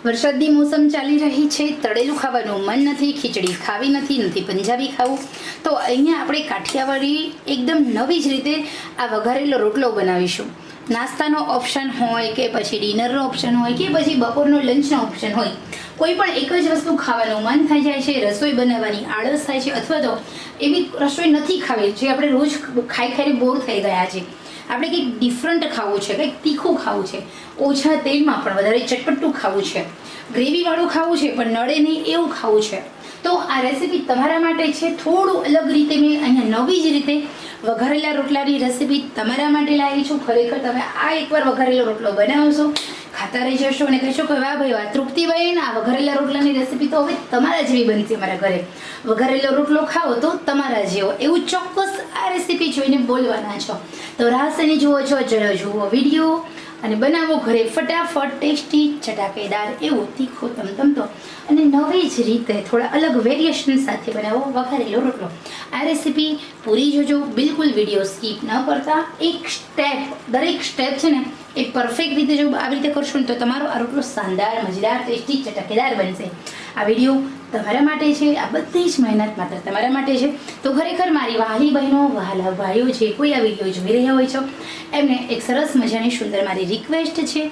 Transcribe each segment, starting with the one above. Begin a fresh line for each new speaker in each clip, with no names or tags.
વરસાદની મોસમ ચાલી રહી છે, તળેલું ખાવાનું મન નથી, ખીચડી ખાવી નથી પંજાબી ખાવું, તો અહીંયા આપણે કાઠિયાવાડી એકદમ નવી જ રીતે આ વઘારેલો રોટલો બનાવીશું. નાસ્તાનો ઓપ્શન હોય કે પછી ડિનરનો ઓપ્શન હોય કે પછી બપોરનો લંચનો ઓપ્શન હોય, કોઈ પણ એક જ વસ્તુ ખાવાનું મન થઈ જાય છે, રસોઈ બનાવવાની આળસ થાય છે, અથવા તો એવી રસોઈ નથી ખાવી જે આપણે રોજ ખાઈ બોર થઈ ગયા છે. આપણે કંઈક ડિફરન્ટ ખાવું છે, કંઈક તીખું ખાવું છે, ઓછા તેલમાં પણ વધારે ચટપટું ખાવું છે, ગ્રેવીવાળું ખાવું છે પણ નડે નહીં એવું ખાવું છે, તો આ રેસીપી તમારા માટે છે. થોડું અલગ રીતે મેં અહીંયા નવી જ રીતે વઘારેલા રોટલાની રેસીપી તમારા માટે લાવી છું. ખરેખર તમે આ એકવાર વઘારેલો રોટલો બનાવશો, ખાતા રહી જશો અને કહેશો કે વાહ ભાઈ વાહ, તૃપ્તિભાઈ, આ વઘારેલા રોટલાની રેસીપી તો હવે તમારા જેવી બનશે. મારા ઘરે વઘારેલો રોટલો ખાઓ તો તમારા જેવો, એવું ચોક્કસ આ રેસીપી જોઈને બોલવાના છો. તો રાસની જુઓ છો, ચલો જુઓ વિડીયો અને બનાવો ઘરે ફટાફટ ટેસ્ટી ચટાકેદાર એવું તીખું તમતમતો અને નવી જ રીતે થોડા અલગ વેરિએશન સાથે બનાવો વઘારેલો રોટલો. આ રેસીપી પૂરી જોજો, બિલકુલ વિડીયો સ્કીપ ન કરતા. દરેક સ્ટેપ છે ને એ પરફેક્ટ રીતે જો આવી રીતે કરશો ને તો તમારો આ રોટલો શાનદાર, મજેદાર, ટેસ્ટી, ચટાકેદાર બનશે. આ વિડીયો તમારા માટે છે, આ બધી જ મહેનત માત્ર તમારા માટે છે. તો ખરેખર મારી વહાલી બહેનો, વહાલા ભાઈઓ જે કોઈ આ વિડીયો જોઈ રહ્યા હોય છો, એમને એક સરસ મજાની સુંદર મારી રિક્વેસ્ટ છે,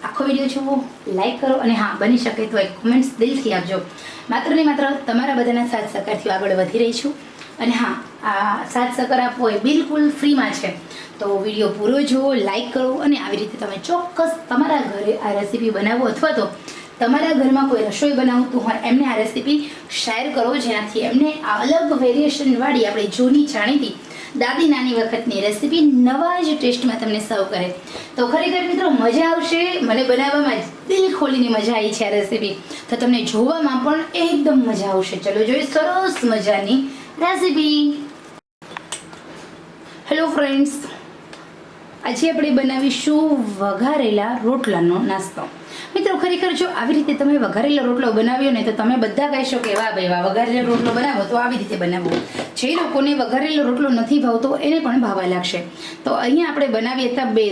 આખો વિડીયો જુઓ, લાઈક કરો અને હા, બની શકે તો એક કોમેન્ટ્સ દિલથી આપજો. માત્ર ને માત્ર તમારા બધાના સાથ સહકારથી આગળ વધી રહી છું. અને હા, આ સાથ સહકાર આપવો એ બિલકુલ ફ્રીમાં છે. તો વિડીયો પૂરો જુઓ, લાઈક કરો અને આવી રીતે તમે ચોક્કસ તમારા ઘરે આ રેસીપી બનાવો, અથવા તો તમારા ઘરમાં કોઈ રસોઈ બનાવતું હોય એમને આ રેસીપી શેર કરો, જેનાથી એમને આ અલગ વેરિએશનવાળી આપણી જૂની જાણીતી દાદી નાની વખતની રેસીપી નવા જ ટેસ્ટમાં તમને સર્વ કરે. તો ખરેખર મિત્રો મજા આવશે. મને બનાવવામાં દિલ ખોલીને મજા આવી છે આ રેસીપી, તો તમને જોવામાં પણ એકદમ મજા આવશે. ચલો જોઈએ સરસ મજાની રેસીપી. હેલો ફ્રેન્ડ્સ, આજે આપણે બનાવીશું વઘારેલા રોટલાનો નાસ્તો. મિત્રો ખરેખર જો આવી રીતે તમે વઘારેલો રોટલો બનાવ્યો ને તો તમે બધા કહેશો કે વાહ ભાઈ વાહ, વઘારેલો રોટલો બનાવો તો આવી રીતે બનાવો. જે લોકોને વઘારેલો રોટલો નથી ભાવતો એને પણ ભાવવા લાગશે. તો અહીંયા આપણે બનાવીએ હતા બે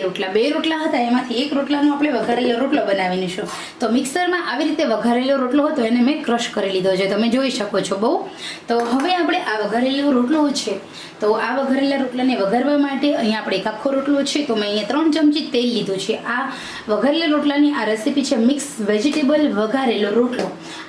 રોટલા હતા, એમાંથી એક રોટલાનો આપણે વઘારેલો રોટલો બનાવીશું. તો મિક્સરમાં આવી રીતે વઘારેલો રોટલો હતો એને મેં ક્રશ કરી લીધો છે, તમે જોઈ શકો છો બહુ. તો હવે આપણે આ વઘારેલો રોટલો છે, તો આ વઘારેલા રોટલાને વઘારવા માટે અહીંયા આપણે એક આખો રોટલો છે, તો મેં અહીંયા 3 ચમચી તેલ લીધું છે. આ વઘારેલા રોટલાની આ રેસીપી છે મિક્સ વેજીટેબલ વઘારેલો રોટલો.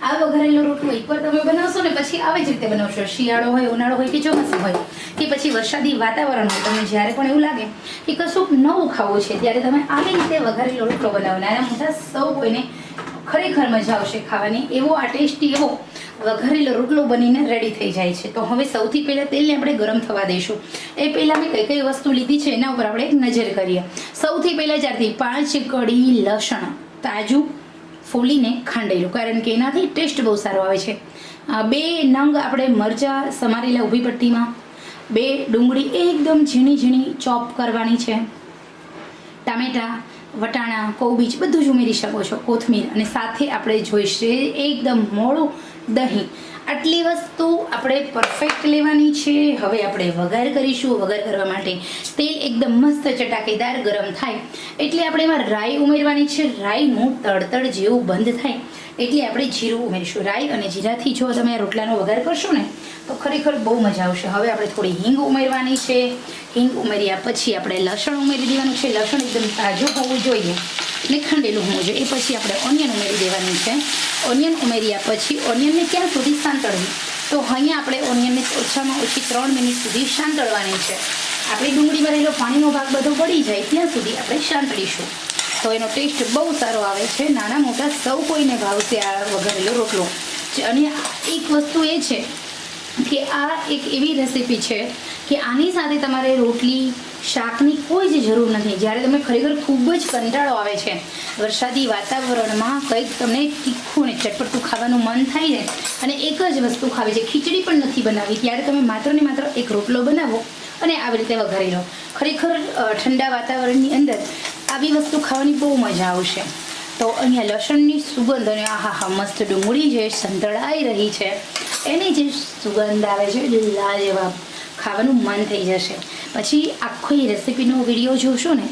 આ વઘારેલો રોટલો એકવાર તમે બનાવશો ને પછી આવી જ રીતે બનાવશો. શિયાળો હોય, ઉનાળો હોય કે ચોમાસું હોય કે પછી વરસાદી વાતાવરણ હોય, તમને જ્યારે પણ એવું લાગે કે કશુંક નવું ખાવું છે ત્યારે તમે આવી રીતે વઘારેલો રોટલો બનાવો. નાના મોટા સૌ કોઈને ખરેખર મજા આવશે ખાવાની. એવો આ ટેસ્ટી એવો વઘારેલો રોટલો બનીને રેડી થઈ જાય છે. તો હવે સૌથી પહેલાં તેલને આપણે ગરમ થવા દઈશું. એ પહેલાં મેં કઈ વસ્તુ લીધી છે એના ઉપર આપણે એક નજર કરીએ. સૌથી પહેલાં 4 થી 5 કળી લસણ તાજું ફોલીને ખાંડેલું, કારણ કે એનાથી ટેસ્ટ બહુ સારો આવે છે. 2 નંગ આપણે મરચાં સમારેલા ઊભી પટ્ટીમાં, 2 ડુંગળી એકદમ ઝીણી ઝીણી ચોપ કરવાની છે, ટામેટાં, વટાણા, કોબીજ બધું જ ઉમેરી શકો છો, કોથમીર, અને સાથે આપણે જોઈશે એકદમ મોળું દહીં. આટલી વસ્તુ આપણે પરફેક્ટ લેવાની છે. હવે આપણે વઘાર કરીશું. વઘાર કરવા માટે તેલ એકદમ મસ્ત ચટાકેદાર ગરમ થાય એટલે આપણે એમાં રાઈ ઉમેરવાની છે. રાઈનું તડતડ જેવું બંધ થાય એટલે આપણે જીરું ઉમેરીશું. રાઈ અને જીરાથી જો તમે આ રોટલાનો વઘાર કરશો ને તો ખરેખર બહુ મજા આવશે. હવે આપણે થોડી હિંગ ઉમેરવાની છે. હિંગ ઉમેર્યા પછી આપણે લસણ ઉમેરી દેવાનું છે. લસણ એકદમ તાજું હોવું જોઈએ ને ખંડેલું હોવું જોઈએ. એ પછી આપણે ઓનિયન ઉમેરી દેવાની છે. ઓનિયન ઉમેર્યા પછી ઓનિયનને ક્યાં સુધી સાંતળવી, તો અહીંયા આપણે ઓનિયનને ઓછામાં ઓછી 3 મિનિટ સુધી સાંતળવાની છે. આપણે ડુંગળીમાં રહેલો પાણીનો ભાગ બધો પડી જાય ત્યાં સુધી આપણે સાંતળીશું, તો એનો ટેસ્ટ બહુ સારો આવે છે. નાના મોટા સૌ કોઈને ભાવશે આ વઘારેલો રોટલો. અને એક વસ્તુ એ છે કે આ એક એવી રેસીપી છે કે આની સાથે તમારે રોટલી શાકની કોઈ જ જરૂર નથી. જ્યારે તમે ખરેખર ખૂબ જ કંટાળો આવે છે, વરસાદી વાતાવરણમાં કંઈક તમને તીખું ને ચટપટું ખાવાનું મન થાય ને અને એક જ વસ્તુ ખાવી છે, ખીચડી પણ નથી બનાવી, ત્યારે તમે માત્ર ને માત્ર એક રોટલો બનાવો અને આવી રીતે વઘારી લો. ખરેખર ઠંડા વાતાવરણની અંદર આવી વસ્તુ ખાવાની બહુ મજા આવશે. તો અહીંયા લસણની સુગંધ અને આહા મસ્ત ડુંગળી જે સંતળાઈ રહી છે એની જે સુગંધ આવે છે લાજવાબ, ખાવાનું મન થઈ જશે. પછી આખી રેસીપીનો વિડીયો જોશો ને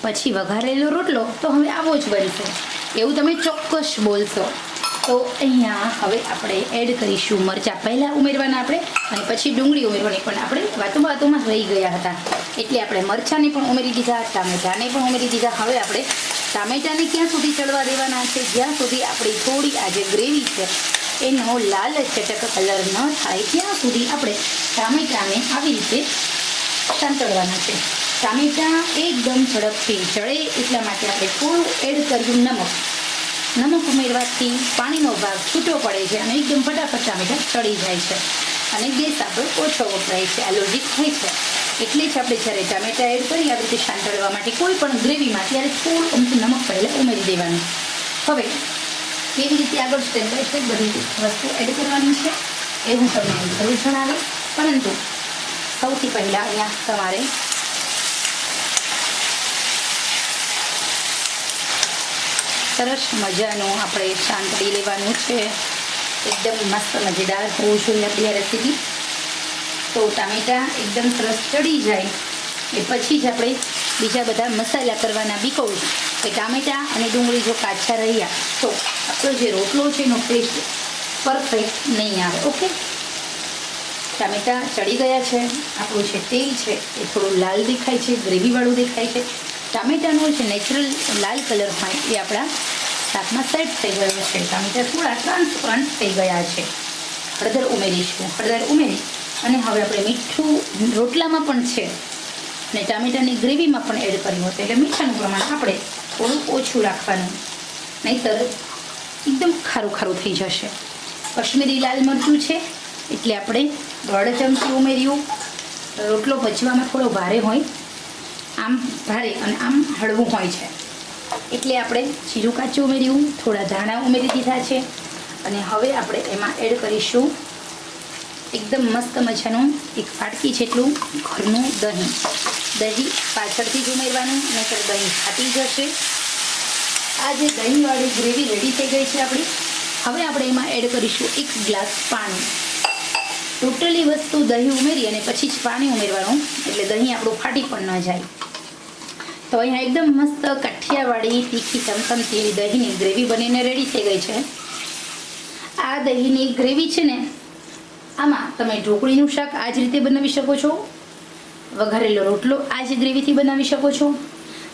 પછી વઘારેલો રોટલો તો હવે આવો જ બનશે. એવું તમે ચોક્કસ બોલશો. તો અહીંયા હવે આપણે એડ કરીશું મરચાં. પહેલાં ઉમેરવાના આપણે અને પછી ડુંગળી ઉમેરવાની, પણ આપણે વાતોમાં રહી ગયા હતા એટલે આપણે મરચાંને પણ ઉમેરી દીધા, ટામેટાને પણ ઉમેરી દીધા. હવે આપણે ટામેટાને ક્યાં સુધી ચડવા દેવાના છે? જ્યાં સુધી આપણી થોડી આ જે ગ્રેવી છે એનો લાલ ચટક કલર ન થાય ત્યાં સુધી આપણે ટામેટાને આવી રીતે સાંતળવાના છે. ટામેટાં એકદમ ઝડપથી ચડે એટલા માટે આપણે થોડું એડ કર્યું નમક ઉમેરવાથી પાણીનો ભાગ છૂટો પડે છે અને એકદમ ફટાફટ ટામેટાં ચડી જાય છે અને ગેસ આપણો ઓછો વપરાય છે. આ લોજિક હોય છે. એટલે જ આપણે જ્યારે ટામેટાં એડ કરી આવી રીતે સાંતળવા માટે કોઈ પણ ગ્રેવીમાં ત્યારે થોડું અમથું નમક પહેલાં ઉમેરી દેવાનું. હવે કેવી રીતે આગળ સ્ટેપ બાય સ્ટેપ બધી વસ્તુ એડ કરવાની છે એ હું તમને જરૂર જણાવીશ, પરંતુ સૌથી પહેલાં અહીંયા તમારે સરસ મજાનું આપણે સાંતળી લેવાનું છે. એકદમ મસ્ત મજેદાર હોવું જોઈએ આપણી આ રેસીપી. તો ટામેટાં એકદમ સરસ ચડી જાય એ પછી જ આપણે બીજા બધા મસાલા કરવાના. બીકોઝ કે ટામેટાં અને ડુંગળી જો કાચા રહ્યા તો આપણો જે રોટલો છે એનો ટેસ્ટ પરફેક્ટ નહીં આવે. ઓકે, ટામેટાં ચડી ગયા છે. આપણું જે તેલ છે એ થોડું લાલ દેખાય છે, ગ્રેવીવાળું દેખાય છે. ટામેટાનો જે નેચરલ લાલ કલર હોય એ આપણા શાકમાં સેટ થઈ ગયો છે. ટામેટાં થોડા ટ્રાન્સપરન્ટ થઈ ગયા છે. હળદર ઉમેરીશું. હળદર ઉમેરી અને હવે આપણે મીઠું રોટલામાં પણ છે અને ટામેટાની ગ્રેવીમાં પણ એડ કર્યું હતું, એટલે મીઠાનું પ્રમાણ આપણે થોડું ઓછું રાખવાનું, નહીંતર એકદમ ખારું ખારું થઈ જશે. કશ્મીરી લાલ મરચું છે એટલે આપણે 1.5 ચમચી ઉમેર્યું. રોટલો પચવામાં થોડો ભારે હોય, આમ ભારે અને આમ હળવું હોય છે એટલે આપણે જીરું કાચું ઉમેર્યું. થોડા ધાણા ઉમેરી દીધા છે અને હવે આપણે એમાં એડ કરીશું એકદમ મસ્ત મજાનું એક ફાટકી જેટલું ઘરનું દહીં. દહીં પાછળથી જ ઉમેરવાનું, નહીંતર દહીં ફાટી જશે. આ જે દહીંવાળી ગ્રેવી રેડી થઈ ગઈ છે આપણી. હવે આપણે એમાં એડ કરીશું 1 ગ્લાસ પાણી. ટોટલી વસ્તુ દહીં ઉમેરી અને પછી જ પાણી ઉમેરવાનું, એટલે દહીં આપણું ફાટી પણ ન જાય. તો અહીંયા એકદમ મસ્ત કાઠિયાવાડી તીખી ચમચમતી એવી દહીંની ગ્રેવી બનીને રેડી થઈ ગઈ છે. આ દહીંની ગ્રેવી છે ને, આમાં તમે ઢોકળીનું શાક આ જ રીતે બનાવી શકો છો, વઘારેલો રોટલો આ જ ગ્રેવીથી બનાવી શકો છો.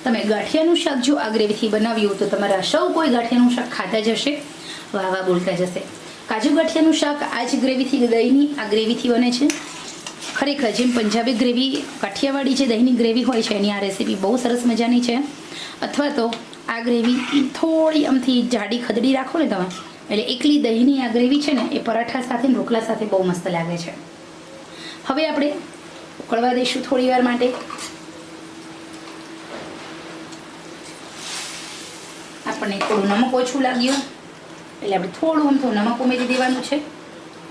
તમે ગાંઠિયાનું શાક જો આ ગ્રેવીથી બનાવ્યું તો તમારા સૌ કોઈ ગાંઠિયાનું શાક ખાતા જ હશે, વાહ વાહ બોલતા જશે. કાજુ ગાંઠિયાનું શાક આ જ ગ્રેવીથી, દહીંની આ ગ્રેવીથી બને છે. ખરેખર જેમ પંજાબી ગ્રેવી, કાઠિયાવાડી જે દહીંની ગ્રેવી હોય છે એની આ રેસીપી બહુ સરસ મજાની છે. અથવા તો આ ગ્રેવી થોડી આમથી જાડી ખદડી રાખો ને તમે, એટલે એકલી દહીંની આ ગ્રેવી છે ને એ પરાઠા સાથે રોટલા સાથે બહુ મસ્ત લાગે છે. હવે આપણે ઉકળવા દઈશું થોડી વાર માટે. આપણને થોડું નમક ઓછું લાગ્યું એટલે આપણે થોડું આમ નમક ઉમેરી દેવાનું છે.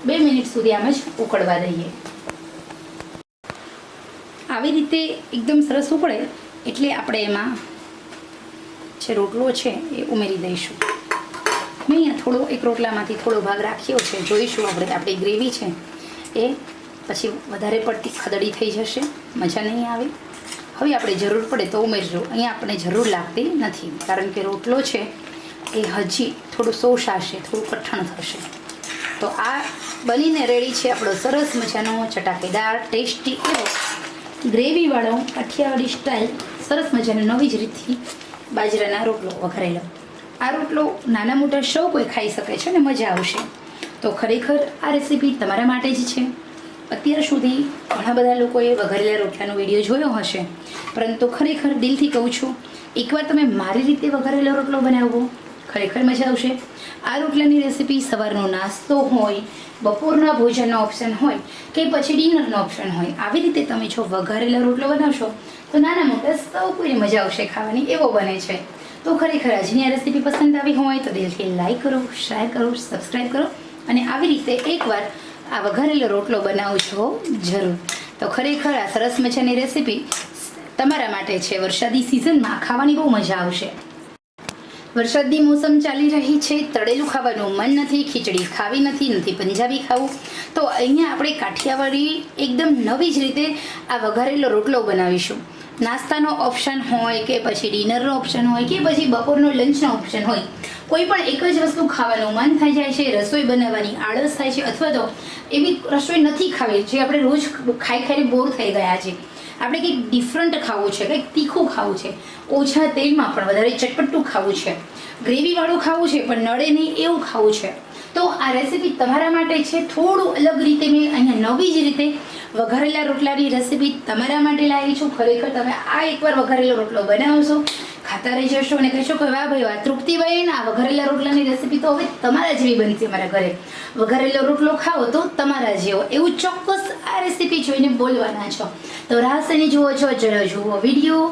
2 મિનિટ સુધી આમ જ ઉકળવા દઈએ. આવી રીતે એકદમ સરસ ઉકળે એટલે આપણે એમાં જે રોટલો છે એ ઉમેરી દઈશું. મેં અહીંયા થોડો એક રોટલામાંથી થોડો ભાગ રાખ્યો છે. જોઈશું આપણે આપણી ગ્રેવી છે એ પછી વધારે પડતી ખદડી થઈ જશે, મજા નહીં આવે. હવે આપણે જરૂર પડે તો ઉમેરજો. અહીંયા આપણે જરૂર લાગતી નથી, કારણ કે રોટલો છે એ હજી થોડું સોસાશે, થોડું કઠણ થશે. તો આ બનીને રેડી છે આપણો સરસ મજાનો ચટાકેદાર ટેસ્ટી એવો ગ્રેવીવાળો કાઠિયાવાડી સ્ટાઇલ સરસ મજાનો નવી જ રીતથી બાજરાના રોટલો વઘારેલો. આ રોટલો નાના મોટા સૌ કોઈ ખાઈ શકે છે અને મજા આવશે. તો ખરેખર આ રેસીપી તમારા માટે જ છે. અત્યાર સુધી ઘણા બધા લોકોએ વઘારેલા રોટલાનો વિડીયો જોયો હશે, પરંતુ ખરેખર દિલથી કહું છું, એકવાર તમે મારી રીતે વઘારેલો રોટલો બનાવો, ખરેખર મજા આવશે. આ રોટલાની રેસીપી સવારનો નાસ્તો હોય, બપોરના ભોજનનો ઓપ્શન હોય કે પછી ડિનરનો ઓપ્શન હોય, આવી રીતે તમે જો વઘારેલો રોટલો બનાવશો તો નાના મોટા સૌ કોઈને મજા આવશે ખાવાની, એવો બને છે. તો ખરેખર આજની આ રેસીપી પસંદ આવી હોય તો દિલથી લાઈક કરો, શેર કરો, સબસ્ક્રાઈબ કરો અને આવી રીતે એકવાર આ વઘારેલો રોટલો બનાવજો જરૂર. તો ખરેખર આ સરસ મજાની રેસીપી તમારા માટે છે. વરસાદી સિઝનમાં ખાવાની બહુ મજા આવશે. વરસાદની મોસમ ચાલી રહી છે, તળેલું ખાવાનું મન નથી, ખીચડી ખાવી નથી પંજાબી ખાવું, તો અહીંયા આપણે કાઠિયાવાડી એકદમ નવી જ રીતે આ વઘારેલો રોટલો બનાવીશું. નાસ્તાનો ઓપ્શન હોય કે પછી ડિનરનો ઓપ્શન હોય કે પછી બપોરનો લંચનો ઓપ્શન હોય, કોઈ પણ એક જ વસ્તુ ખાવાનું મન થઈ જાય છે, રસોઈ બનાવવાની આળસ થાય છે, અથવા તો એવી રસોઈ નથી ખાવી જે આપણે રોજ ખાઈ ખાઈને બોર થઈ ગયા છે, આપણે કંઈક ડિફરન્ટ ખાવું છે, કંઈક તીખું ખાવું છે, ઓછા તેલમાં પણ વધારે ચટપટું ખાવું છે, ગ્રેવીવાળું ખાવું છે પણ નડે નહીં એવું ખાવું છે, તો આ રેસીપી તમારા માટે છે. થોડું અલગ રીતે મેં અહીંયા નવી જ રીતે વઘારેલા રોટલાની રેસીપી તમારા માટે લાવી છું. ખરેખર તમે આ એકવાર વઘારેલો રોટલો બનાવશો, ખાતા રહી જશો અને કહેશો કે વાહ ભાઈ વાહ તૃપ્તિભાઈ, આ વઘારેલા રોટલાની રેસીપી તો હવે તમારા જેવી બનશે. મારા ઘરે વઘારેલો રોટલો ખાઓ તો તમારા જેવો, એવું ચોક્કસ આ રેસીપી જોઈને બોલવાના છો. તો રાસની જુઓ છો, ચલો જુઓ વિડીયો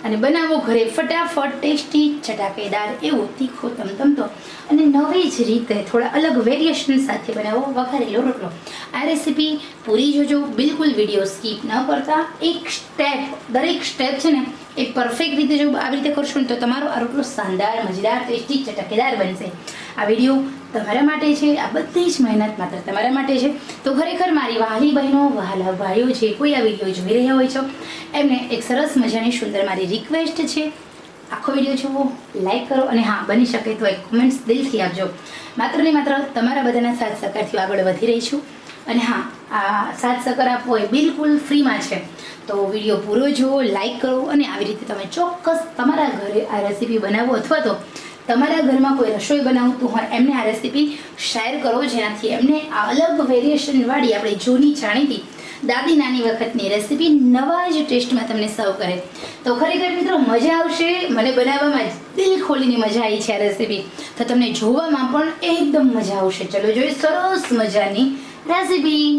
અને બનાવો ઘરે ફટાફટ ટેસ્ટી ચટાકેદાર એવું તીખો તમતમતો અને નવી જ રીતે થોડા અલગ વેરિએશન સાથે બનાવો વઘારેલો રોટલો. આ રેસીપી પૂરી જોજો, બિલકુલ વિડીયો સ્કીપ ન કરતા. એક સ્ટેપ, દરેક સ્ટેપ છે ને એ પરફેક્ટ રીતે જો આવી રીતે કરશો ને તો તમારો આ રોટલો શાનદાર, મજેદાર, ટેસ્ટી ચટાકેદાર બનશે. આ વિડીયો તમારા માટે છે, આ બધી જ મહેનત માત્ર તમારા માટે છે. તો ખરેખર મારી વહાલી બહેનો, વહાલા ભાઈઓ જે કોઈ આ વિડીયો જોઈ રહ્યા હોય છો એમને એક સરસ મજાની સુંદર મારી રિક્વેસ્ટ છે, આખો વિડીયો જુઓ, લાઈક કરો અને હા બની શકે તો એક કોમેન્ટ્સ દિલથી આપજો. માત્ર ને માત્ર તમારા બધાના સાથ સહકારથી આગળ વધી રહી છું. અને હા, આ સાથ સહકાર આપવો એ બિલકુલ ફ્રીમાં છે. તો વિડીયો પૂરો જુઓ, લાઈક કરો અને આવી રીતે તમે ચોક્કસ તમારા ઘરે આ રેસીપી બનાવો અથવા તો તમારા ઘરમાં કોઈ રસોઈ બનાવતું હોય એમને આ રેસીપી શેર કરો, જેનાથી એમને આ અલગ વેરિએશનવાળી આપણે જૂની જાણીતી દાદી નાની વખતની રેસીપી નવા જ ટેસ્ટમાં તમને સર્વ કરે. તો ખરેખર મિત્રો મજા આવશે. મને બનાવવામાં દિલ ખોલીને મજા આવી છે આ રેસીપી, તો તમને જોવામાં પણ એકદમ મજા આવશે. ચલો જોઈએ સરસ મજાની રેસીપી.